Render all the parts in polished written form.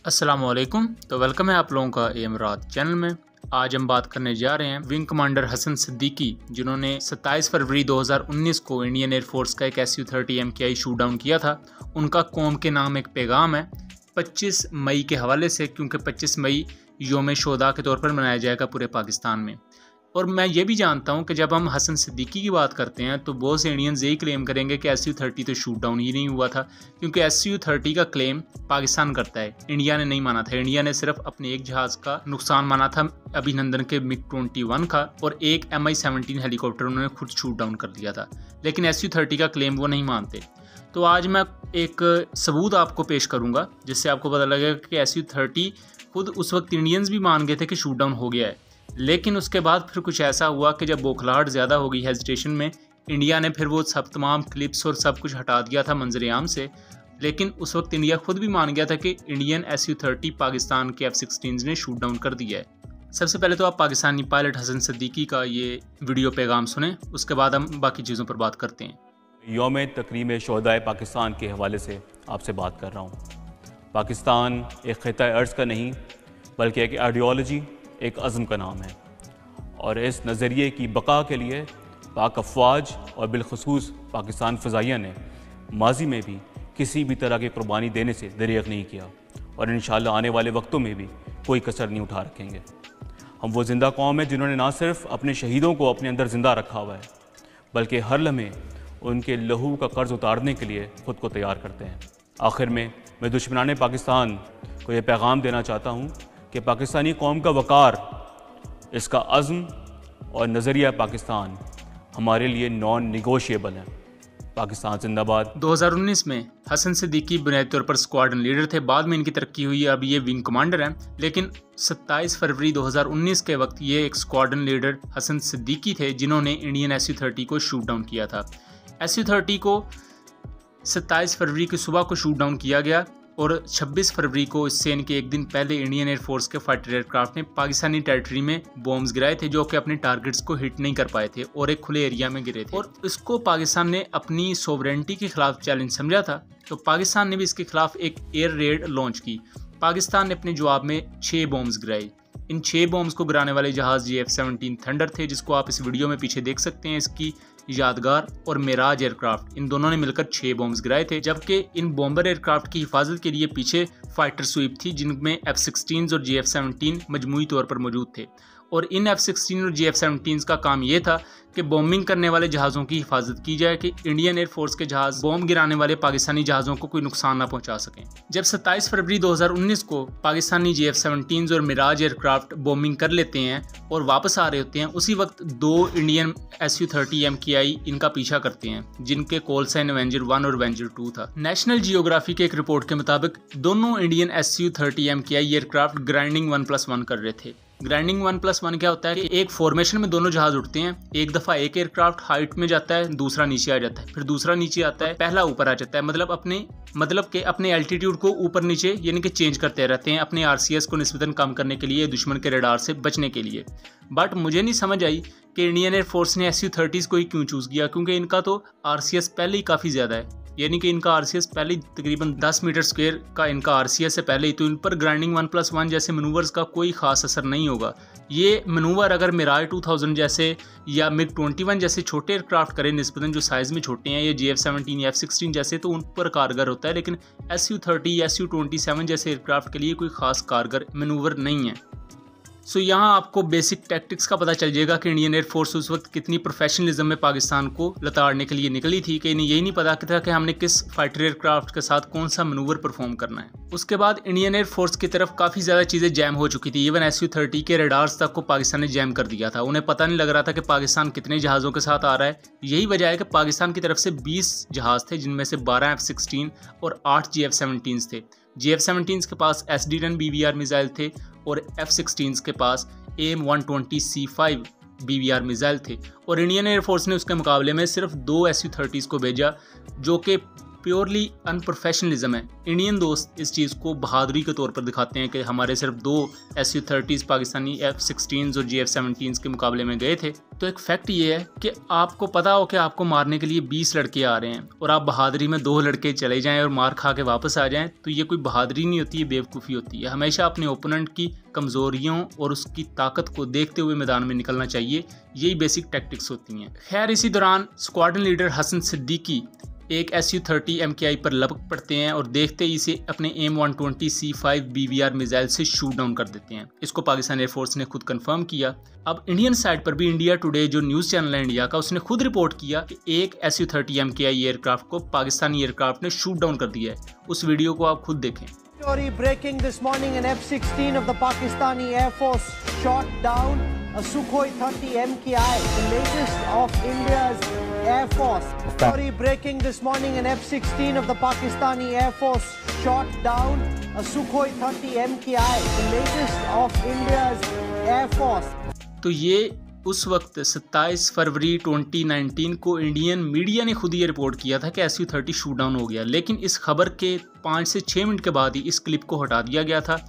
अस्सलामुअलैकुम। तो वेलकम है आप लोगों का एमरात चैनल में। आज हम बात करने जा रहे हैं विंग कमांडर हसन सिद्दीकी, जिन्होंने 27 फरवरी 2019 को इंडियन एयरफोर्स का एक SU-30 MKI शूट डाउन किया था। उनका कौम के नाम एक पैगाम है 25 मई के हवाले से, क्योंकि 25 मई योम शोदा के तौर पर मनाया जाएगा पूरे पाकिस्तान में। और मैं ये भी जानता हूँ कि जब हम हसन सिद्दीकी की बात करते हैं तो बहुत से इंडियंस यही क्लेम करेंगे कि SU-30 तो शूट डाउन ही नहीं हुआ था, क्योंकि SU-30 का क्लेम पाकिस्तान करता है, इंडिया ने नहीं माना था। इंडिया ने सिर्फ अपने एक जहाज़ का नुकसान माना था, अभिनंदन के MiG-21 का, और एक Mi-17 हेलीकॉप्टर उन्होंने खुद शूट डाउन कर दिया था, लेकिन SU-30 का क्लेम वो नहीं मानते। तो आज मैं एक सबूत आपको पेश करूँगा जिससे आपको पता लगेगा कि SU-30 खुद उस वक्त इंडियंस भी मान गए थे कि शूट डाउन हो गया है, लेकिन उसके बाद फिर कुछ ऐसा हुआ कि जब बौखलाहट ज़्यादा हो गई हेजिटेशन में, इंडिया ने फिर वो सब तमाम क्लिप्स और सब कुछ हटा दिया था मंजर-ए-आम से। लेकिन उस वक्त इंडिया खुद भी मान गया था कि इंडियन SU-30 पाकिस्तान के F-16 ने शूट डाउन कर दिया है। सबसे पहले तो आप पाकिस्तानी पायलट हसन सिद्दीकी का ये वीडियो पैगाम सुने, उसके बाद हम बाकी चीज़ों पर बात करते हैं। योम तकरीम शोहदाए पाकिस्तान के हवाले से आपसे बात कर रहा हूँ। पाकिस्तान एक ख़िता अर्ज़ का नहीं बल्कि एक आइडियोलॉजी, एक अज़्म का नाम है, और इस नज़रिए की बका के लिए पाक अफवाज और बिलखसूस पाकिस्तान फ़ज़ाइया ने माजी में भी किसी भी तरह की कुर्बानी देने से दरिग़ नहीं किया, और इंशाअल्लाह आने वाले वक्तों में भी कोई कसर नहीं उठा रखेंगे। हम वो ज़िंदा कौम है जिन्होंने ना सिर्फ अपने शहीदों को अपने अंदर ज़िंदा रखा हुआ है, बल्कि हर लम्हे उनके लहू का कर्ज उतारने के लिए ख़ुद को तैयार करते हैं। आखिर में मैं दुश्मनाने पाकिस्तान को ये पैगाम देना चाहता हूँ कि पाकिस्तानी कौम का वक़ार, इसका अज़्म और नज़रिया पाकिस्तान हमारे लिए नॉन निगोशिएबल है। पाकिस्तान जिंदाबाद। 2019 में हसन सिद्दीकी बुनियादी तौर पर स्क्वाड्रन लीडर थे, बाद में इनकी तरक्की हुई, अब ये विंग कमांडर हैं। लेकिन 27 फरवरी 2019 के वक्त ये एक स्क्वाड्रन लीडर हसन सिद्दीकी थे जिन्होंने इंडियन SU-30 को शूट डाउन किया था। SU-30 को 27 फरवरी की सुबह को शूट डाउन किया गया, और 26 फरवरी को इससे इनके एक दिन पहले इंडियन एयरफोर्स के फाइटर एयरक्राफ्ट ने पाकिस्तानी टेरिटरी में बॉम्ब्स गिराए थे, जो कि अपने टारगेट्स को हिट नहीं कर पाए थे और एक खुले एरिया में गिरे थे, और इसको पाकिस्तान ने अपनी सोवरेनिटी के खिलाफ चैलेंज समझा था। तो पाकिस्तान ने भी इसके खिलाफ एक एयर रेड लॉन्च की। पाकिस्तान ने अपने जवाब में 6 बॉम्ब्स गिराए। इन 6 बॉम्ब्स को गिराने वाले जहाज़ F-17 थंडर थे, जिसको आप इस वीडियो में पीछे देख सकते हैं। इसकी यादगार और मिराज एयरक्राफ्ट, इन दोनों ने मिलकर 6 बॉम्ब्स गिराए थे, जबकि इन बॉम्बर एयरक्राफ्ट की हिफाजत के लिए पीछे फाइटर स्वीप थी, जिनमें F-16 और F-17 मजमूई तौर पर मौजूद थे। और इन F-16 और F-17 का काम ये था कि बॉम्बिंग करने वाले जहाज़ों की हिफाजत की जाए, कि इंडियन एयरफोर्स के जहाज़ बॉम्ब गिराने वाले पाकिस्तानी जहाज़ों को कोई नुकसान ना पहुंचा सकें। जब 27 फरवरी 2019 को पाकिस्तानी F-17 और मिराज एयरक्राफ्ट बॉम्बिंग कर लेते हैं और वापस आ रहे होते हैं, उसी वक्त 2 इंडियन SU-30 MKI इनका पीछा करते हैं, जिनके कॉल साइन एवेंजर 1 और एवेंजर 2 था। नेशनल जियोग्राफी के एक रिपोर्ट के मुताबिक दोनों Indian SU-30 MKI aircraft grinding 1+1 कर रहे थे। ग्राइंडिंग 1+1 क्या होता है कि एक फॉर्मेशन में दोनों जहाज उठते हैं, एक दफ़ा एक एयरक्राफ्ट हाइट में जाता है, दूसरा नीचे आ जाता है, फिर दूसरा नीचे आता है, पहला ऊपर आ जाता है। मतलब कि अपने एल्टीट्यूड को ऊपर नीचे यानी कि चेंज करते रहते हैं, अपने RCS को निस्बतन कम करने के लिए, दुश्मन के रडार से बचने के लिए। बट मुझे नहीं समझ आई कि इंडियन एयरफोर्स ने SU-30 को ही क्यों चूज़ किया, क्योंकि इनका तो RCS पहले ही काफ़ी ज़्यादा है, यानी कि इनका RCS पहले ही तकरीबन 10 मीटर स्क्वायर का इनका RCS है पहले ही, तो इन पर ग्राइंडिंग 1+1 जैसे मनूवर्स का कोई ख़ास असर नहीं होगा। ये मनूवर अगर मिराज 2000 जैसे या MiG-21 जैसे छोटे एयरक्राफ्ट करें निस्बतन जो साइज़ में छोटे हैं, या F-17 या F-16 जैसे, तो उन पर कारगर होता है, लेकिन SU-30 या SU-27 जैसे एयरक्राफ्ट के लिए कोई ख़ास कारगर मनूवर नहीं है। सो यहाँ आपको बेसिक टैक्टिक्स का पता चल जाएगा कि इंडियन एयरफोर्स उस वक्त कितनी प्रोफेशनलिज्म में पाकिस्तान को लताड़ने के लिए निकली थी, कि इन्हें यही नहीं पता था कि हमने किस फाइटर एयरक्राफ्ट के साथ कौन सा मनूवर परफॉर्म करना है। उसके बाद इंडियन एयरफोर्स की तरफ काफ़ी ज़्यादा चीज़ें जैम हो चुकी थी, इवन SU-30 के रडार्स तक को पाकिस्तान ने जैम कर दिया था। उन्हें पता नहीं लग रहा था कि पाकिस्तान कितने जहाज़ों के साथ आ रहा है। यही वजह है कि पाकिस्तान की तरफ से 20 जहाज़ थे, जिनमें से 12 F-16 और 8 F-17 थे। F-17 के पास SD-10 BVR मिसाइल थे और F-16 के पास AIM-120C5 BVR मिसाइल थे, और इंडियन एयरफोर्स ने उसके मुकाबले में सिर्फ 2 SU-30 को भेजा, जो कि प्योरली अनप्रोफेशनलिज्म है। इंडियन दोस्त इस चीज़ को बहादुरी के तौर पर दिखाते हैं कि हमारे सिर्फ 2 Su-30s पाकिस्तानी F-16s और GF-17s के मुकाबले में गए थे। तो एक फैक्ट ये है कि आपको पता हो कि आपको मारने के लिए 20 लड़के आ रहे हैं और आप बहादुरी में 2 लड़के चले जाएं और मार खा के वापस आ जाएं, तो ये कोई बहादुरी नहीं होती, ये बेवकूफ़ी होती है। हमेशा अपने ओपोनेंट की कमज़ोरियों और उसकी ताकत को देखते हुए मैदान में निकलना चाहिए, यही बेसिक टैक्टिक्स होती हैं। खैर, इसी दौरान स्क्वाड्रन लीडर हसन सिद्दीकी एक Su-30 MKI पर लपक पड़ते हैं और देखते ही इसे अपने AIM-120 C5 BVR मिसाइल से शूट डाउन कर देते हैं। इसको पाकिस्तान एयरफोर्स ने खुद कंफर्म किया। अब इंडियन साइड पर भी इंडिया टुडे जो न्यूज़ चैनल है इंडिया का, उसने खुद रिपोर्ट किया कि एक Su-30 MKI एयरक्राफ्ट को पाकिस्तानी एयरक्राफ्ट ने शूट डाउन कर दिया है। उस वीडियो को आप खुद देखें। Story breaking this morning, an F-16 of the Pakistani Air Force shot down a Sukhoi 30 MKI, the latest of India's Air Force. Story breaking this morning, an F-16 of the Pakistani Air Force shot down a Sukhoi 30 MKI, the latest of India's Air Force. तो ये उस वक्त 27 फरवरी 2019 को Indian media ने खुद ये report किया था कि Su-30 शूट डाउन हो गया, लेकिन इस खबर के 5 से 6 मिनट के बाद ही इस क्लिप को हटा दिया गया था।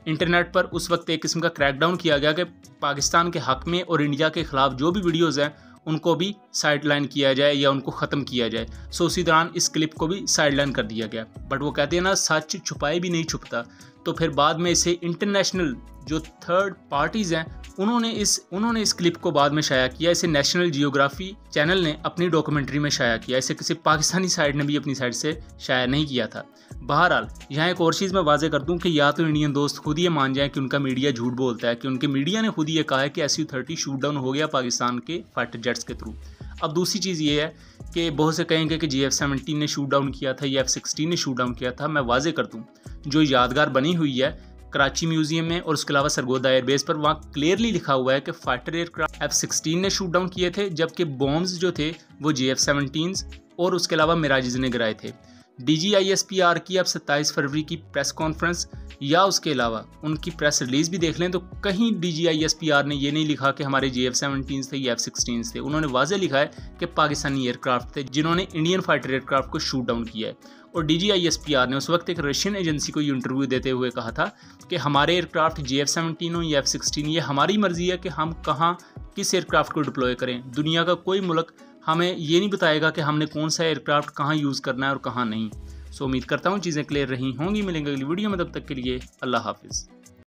इंटरनेट पर उस वक्त एक किस्म का क्रैकडाउन किया गया कि पाकिस्तान के हक में और इंडिया के खिलाफ जो भी वीडियोज़ हैं उनको भी साइडलाइन किया जाए या उनको ख़त्म किया जाए। सो उसी दौरान इस क्लिप को भी साइडलाइन कर दिया गया। बट वो कहते हैं ना, सच छुपाए भी नहीं छुपता। तो फिर बाद में इसे इंटरनेशनल जो थर्ड पार्टीज़ हैं उन्होंने इस क्लिप को बाद में शाया किया। इसे नेशनल जियोग्राफी चैनल ने अपनी डॉक्यूमेंट्री में शाया किया। इसे किसी पाकिस्तानी साइड ने भी अपनी साइड से शाया नहीं किया था। बहरहाल, यहाँ एक और चीज़ मैं वाजे कर दूँ कि या तो इंडियन दोस्त खुद ये मान जाए कि उनका मीडिया झूठ बोलता है, कि उनके मीडिया ने खुद ये कहा है कि Su-30 शूट डाउन हो गया पाकिस्तान के फाइटर जेट्स के थ्रू। अब दूसरी चीज़ ये है कि बहुत से कहेंगे कि GF-17 ने शूट डाउन किया था या F-16 ने शूट डाउन किया था। मैं वाजे कर दूँ, जो यादगार बनी हुई है कराची म्यूजियम में और उसके अलावा सरगोदा एयरबेस पर, वहाँ क्लियरली लिखा हुआ है कि फाइटर एयरक्राफ्ट F-16 ने शूट डाउन किए थे, जबकि बॉम्ब्स जो थे वो GF-17s और उसके अलावा मिराजेस ने गिराए थे। DGISPR की अब 27 फरवरी की प्रेस कॉन्फ्रेंस या उसके अलावा उनकी प्रेस रिलीज़ भी देख लें तो कहीं DGISPR ने ये नहीं लिखा कि हमारे GF-17s थे या F-16s थे। उन्होंने वाज़े लिखा है कि पाकिस्तानी एयरक्राफ्ट थे जिन्होंने इंडियन फाइटर एयरक्राफ्ट को शूट डाउन किया है। और DGISPR ने उस वक्त एक रशियन एजेंसी को इंटरव्यू देते हुए कहा था कि हमारे एयरक्राफ्ट GF-17 हो या F-16, ये हमारी मर्जी है कि हम कहाँ किस एयरक्राफ्ट को डिप्लॉय करें। दुनिया का कोई मुल्क हमें ये नहीं बताएगा कि हमने कौन सा एयरक्राफ्ट कहाँ यूज़ करना है और कहाँ नहीं। सो उम्मीद करता हूँ चीज़ें क्लियर रही होंगी। मिलेंगे अगली वीडियो में, तब तक के लिए अल्लाह हाफिज़।